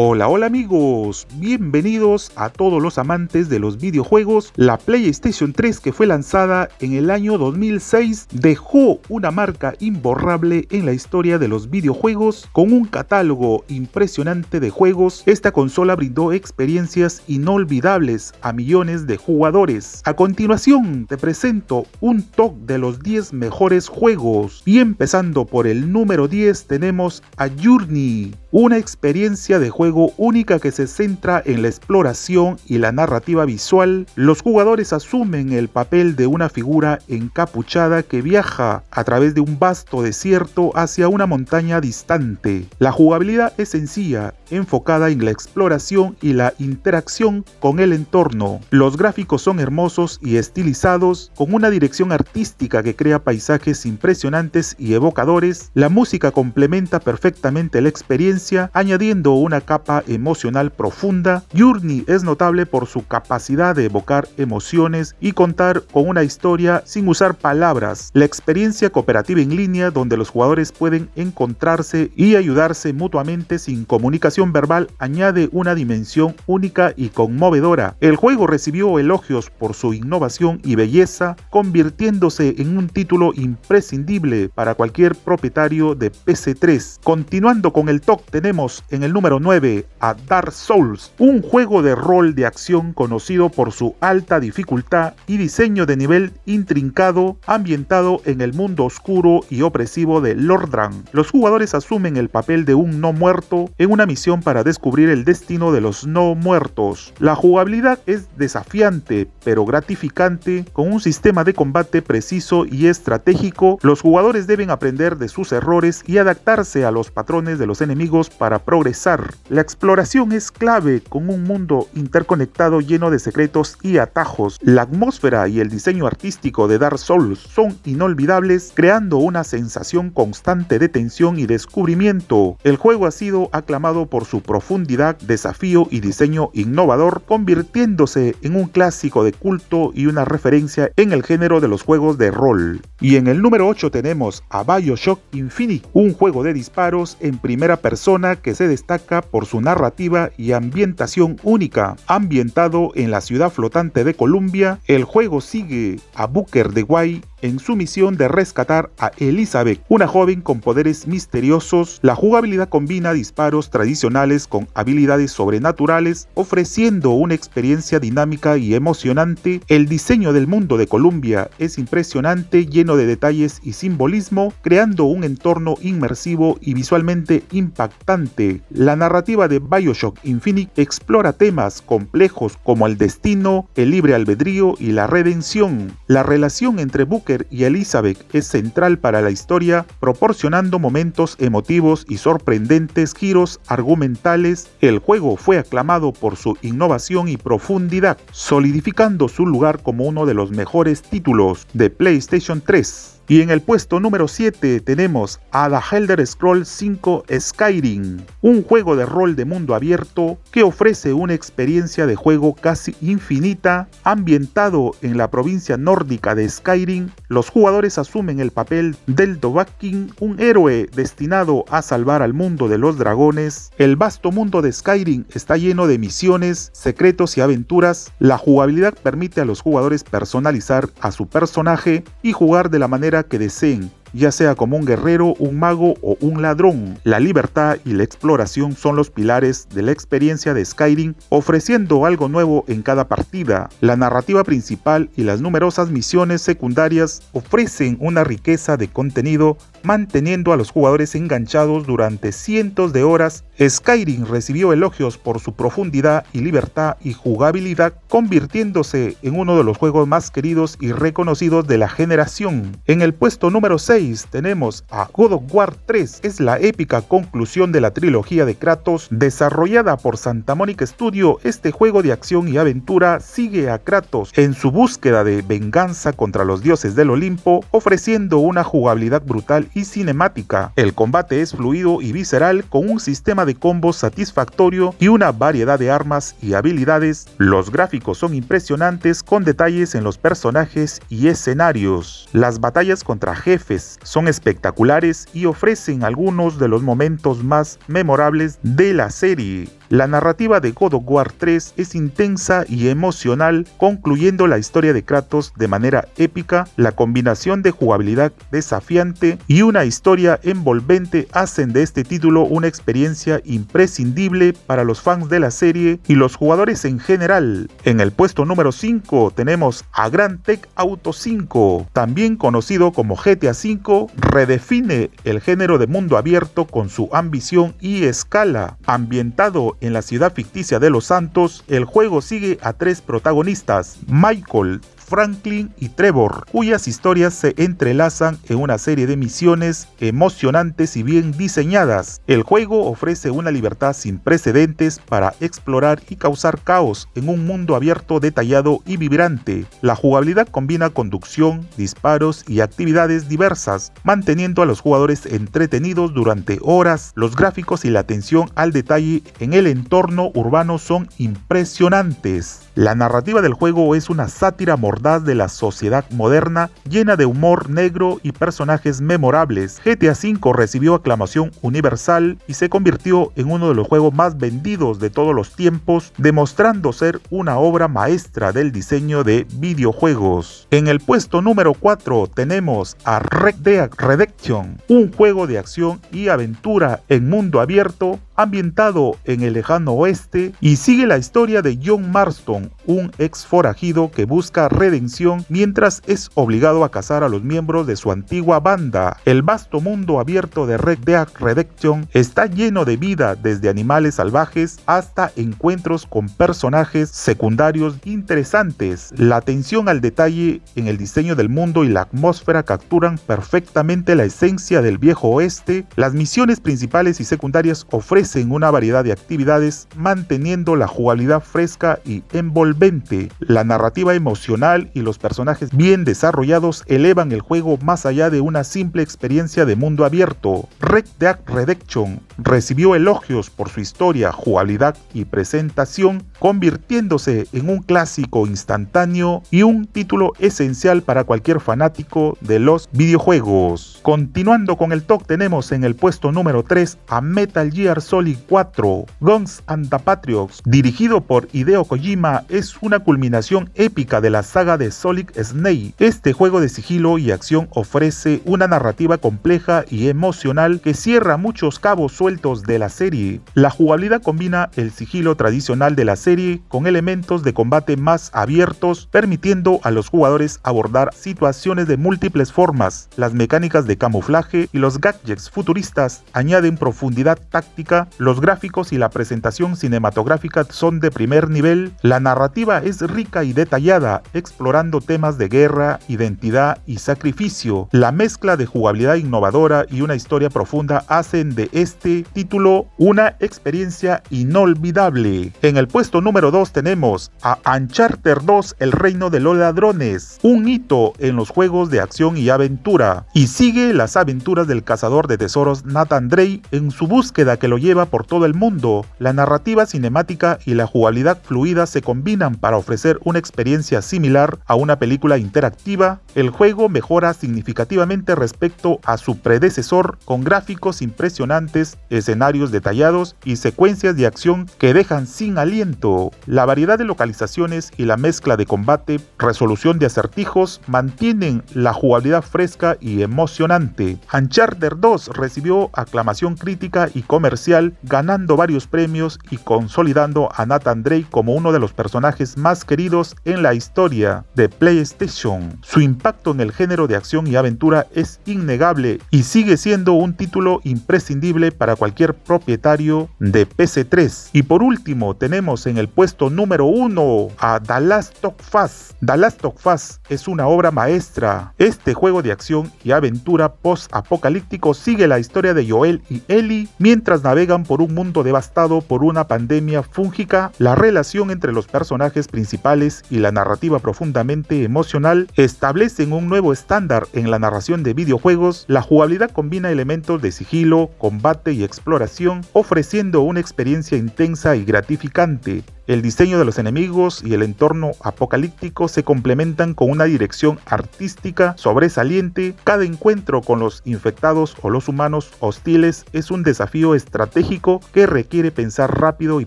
Hola, hola amigos, bienvenidos a todos los amantes de los videojuegos. La PlayStation 3, que fue lanzada en el año 2006, dejó una marca imborrable en la historia de los videojuegos. Con un catálogo impresionante de juegos, esta consola brindó experiencias inolvidables a millones de jugadores. A continuación te presento un top de los 10 mejores juegos, y empezando por el número 10 tenemos a Journey, una experiencia de juego única que se centra en la exploración y la narrativa visual. Los jugadores asumen el papel de una figura encapuchada que viaja a través de un vasto desierto hacia una montaña distante. La jugabilidad es sencilla, enfocada en la exploración y la interacción con el entorno. Los gráficos son hermosos y estilizados, con una dirección artística que crea paisajes impresionantes y evocadores. La música complementa perfectamente la experiencia, añadiendo una capa emocional profunda. Journey es notable por su capacidad de evocar emociones y contar con una historia sin usar palabras. La experiencia cooperativa en línea, donde los jugadores pueden encontrarse y ayudarse mutuamente sin comunicación verbal, añade una dimensión única y conmovedora. El juego recibió elogios por su innovación y belleza, convirtiéndose en un título imprescindible para cualquier propietario de PC3. Continuando con el top, tenemos en el número 9 a Dark Souls, un juego de rol de acción conocido por su alta dificultad y diseño de nivel intrincado, ambientado en el mundo oscuro y opresivo de Lordran. Los jugadores asumen el papel de un no muerto en una misión para descubrir el destino de los no muertos. La jugabilidad es desafiante pero gratificante, con un sistema de combate preciso y estratégico. Los jugadores deben aprender de sus errores y adaptarse a los patrones de los enemigos para progresar. La exploración es clave, con un mundo interconectado lleno de secretos y atajos. La atmósfera y el diseño artístico de Dark Souls son inolvidables, creando una sensación constante de tensión y descubrimiento. El juego ha sido aclamado por su profundidad, desafío y diseño innovador, convirtiéndose en un clásico de culto y una referencia en el género de los juegos de rol. Y en el número 8 tenemos a BioShock Infinite, un juego de disparos en primera persona que se destaca por su narrativa y ambientación única. Ambientado en la ciudad flotante de Columbia, el juego sigue a Booker DeWitt en su misión de rescatar a Elizabeth, una joven con poderes misteriosos. La jugabilidad combina disparos tradicionales con habilidades sobrenaturales, ofreciendo una experiencia dinámica y emocionante. El diseño del mundo de Columbia es impresionante, lleno de detalles y simbolismo, creando un entorno inmersivo y visualmente impactante. La narrativa de BioShock Infinite explora temas complejos como el destino, el libre albedrío y la redención. La relación entre Booker y Elizabeth es central para la historia, proporcionando momentos emotivos y sorprendentes giros argumentales. El juego fue aclamado por su innovación y profundidad, solidificando su lugar como uno de los mejores títulos de PlayStation 3. Y en el puesto número 7 tenemos a The Elder Scrolls 5 Skyrim, un juego de rol de mundo abierto que ofrece una experiencia de juego casi infinita. Ambientado en la provincia nórdica de Skyrim, los jugadores asumen el papel del Dovahkiin, un héroe destinado a salvar al mundo de los dragones. El vasto mundo de Skyrim está lleno de misiones, secretos y aventuras. La jugabilidad permite a los jugadores personalizar a su personaje y jugar de la manera que deseen, ya sea como un guerrero, un mago o un ladrón. La libertad y la exploración son los pilares de la experiencia de Skyrim, ofreciendo algo nuevo en cada partida. La narrativa principal y las numerosas misiones secundarias ofrecen una riqueza de contenido, manteniendo a los jugadores enganchados durante cientos de horas. Skyrim recibió elogios por su profundidad y libertad y jugabilidad, convirtiéndose en uno de los juegos más queridos y reconocidos de la generación. En el puesto número 6 tenemos a God of War 3. Es la épica conclusión de la trilogía de Kratos, desarrollada por Santa Monica Studio. Este juego de acción y aventura sigue a Kratos en su búsqueda de venganza contra los dioses del Olimpo, ofreciendo una jugabilidad brutal y cinemática. El combate es fluido y visceral, con un sistema de de combos satisfactorio y una variedad de armas y habilidades. Los gráficos son impresionantes con detalles en los personajes y escenarios. Las batallas contra jefes son espectaculares y ofrecen algunos de los momentos más memorables de la serie. La narrativa de God of War 3 es intensa y emocional, concluyendo la historia de Kratos de manera épica. La combinación de jugabilidad desafiante y una historia envolvente hacen de este título una experiencia imprescindible para los fans de la serie y los jugadores en general. En el puesto número 5 tenemos a Grand Theft Auto 5, también conocido como GTA V, redefine el género de mundo abierto con su ambición y escala. Ambientado en la ciudad ficticia de Los Santos, el juego sigue a 3 protagonistas, Michael, Franklin y Trevor, cuyas historias se entrelazan en una serie de misiones emocionantes y bien diseñadas. El juego ofrece una libertad sin precedentes para explorar y causar caos en un mundo abierto, detallado y vibrante. La jugabilidad combina conducción, disparos y actividades diversas, manteniendo a los jugadores entretenidos durante horas. Los gráficos y la atención al detalle en el entorno urbano son impresionantes. La narrativa del juego es una sátira mordaz de la sociedad moderna, llena de humor negro y personajes memorables. GTA V recibió aclamación universal y se convirtió en uno de los juegos más vendidos de todos los tiempos, demostrando ser una obra maestra del diseño de videojuegos. En el puesto número 4 tenemos a Red Dead Redemption, un juego de acción y aventura en mundo abierto, ambientado en el lejano oeste, y sigue la historia de John Marston, un ex forajido que busca redención mientras es obligado a cazar a los miembros de su antigua banda. El vasto mundo abierto de Red Dead Redemption está lleno de vida, desde animales salvajes hasta encuentros con personajes secundarios interesantes. La atención al detalle en el diseño del mundo y la atmósfera capturan perfectamente la esencia del viejo oeste. Las misiones principales y secundarias ofrecen una variedad de actividades, manteniendo la jugabilidad fresca y envolvente. La narrativa emocional y los personajes bien desarrollados elevan el juego más allá de una simple experiencia de mundo abierto. Red Dead Redemption recibió elogios por su historia, jugabilidad y presentación, convirtiéndose en un clásico instantáneo y un título esencial para cualquier fanático de los videojuegos. Continuando con el top, tenemos en el puesto número 3 a Metal Gear Solid 4, Guns and the Patriots, dirigido por Hideo Kojima, es una culminación épica de la saga de Solid Snake. Este juego de sigilo y acción ofrece una narrativa compleja y emocional que cierra muchos cabos sueltos de la serie. La jugabilidad combina el sigilo tradicional de la serie con elementos de combate más abiertos, permitiendo a los jugadores abordar situaciones de múltiples formas. Las mecánicas de camuflaje y los gadgets futuristas añaden profundidad táctica. Los gráficos y la presentación cinematográfica son de primer nivel. La narrativa es rica y detallada, explorando temas de guerra, identidad y sacrificio. La mezcla de jugabilidad innovadora y una historia profunda hacen de este título una experiencia inolvidable. En el puesto número 2 tenemos a Uncharted 2, El Reino de los Ladrones, un hito en los juegos de acción y aventura, y sigue las aventuras del cazador de tesoros Nathan Drake en su búsqueda que lo lleva por todo el mundo. La narrativa cinemática y la jugabilidad fluida se combinan para ofrecer una experiencia similar a una película interactiva. El juego mejora significativamente respecto a su predecesor, con gráficos impresionantes, escenarios detallados y secuencias de acción que dejan sin aliento. La variedad de localizaciones y la mezcla de combate, resolución de acertijos mantienen la jugabilidad fresca y emocionante. Uncharted 2 recibió aclamación crítica y comercial, ganando varios premios y consolidando a Nathan Drake como uno de los personajes más queridos en la historia de PlayStation. Su impacto en el género de acción y aventura es innegable y sigue siendo un título imprescindible para cualquier propietario de PC3. Y por último tenemos en el puesto número 1 a The Last of Us. The Last of Us es una obra maestra. Este juego de acción y aventura post-apocalíptico sigue la historia de Joel y Ellie mientras navegan navegan por un mundo devastado por una pandemia fúngica, la relación entre los personajes principales y la narrativa profundamente emocional establecen un nuevo estándar en la narración de videojuegos. La jugabilidad combina elementos de sigilo, combate y exploración, ofreciendo una experiencia intensa y gratificante. El diseño de los enemigos y el entorno apocalíptico se complementan con una dirección artística sobresaliente. Cada encuentro con los infectados o los humanos hostiles es un desafío estratégico que requiere pensar rápido y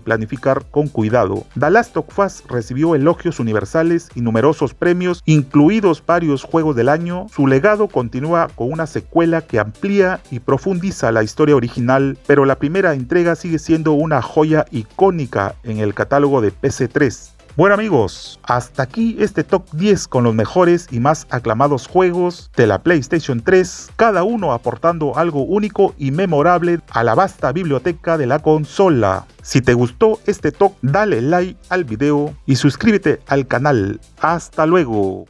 planificar con cuidado. The Last of Us recibió elogios universales y numerosos premios, incluidos varios juegos del año. Su legado continúa con una secuela que amplía y profundiza la historia original, pero la primera entrega sigue siendo una joya icónica en el catálogo de PC3. Bueno amigos, hasta aquí este top 10 con los mejores y más aclamados juegos de la PlayStation 3, cada uno aportando algo único y memorable a la vasta biblioteca de la consola. Si te gustó este top, dale like al video y suscríbete al canal. Hasta luego.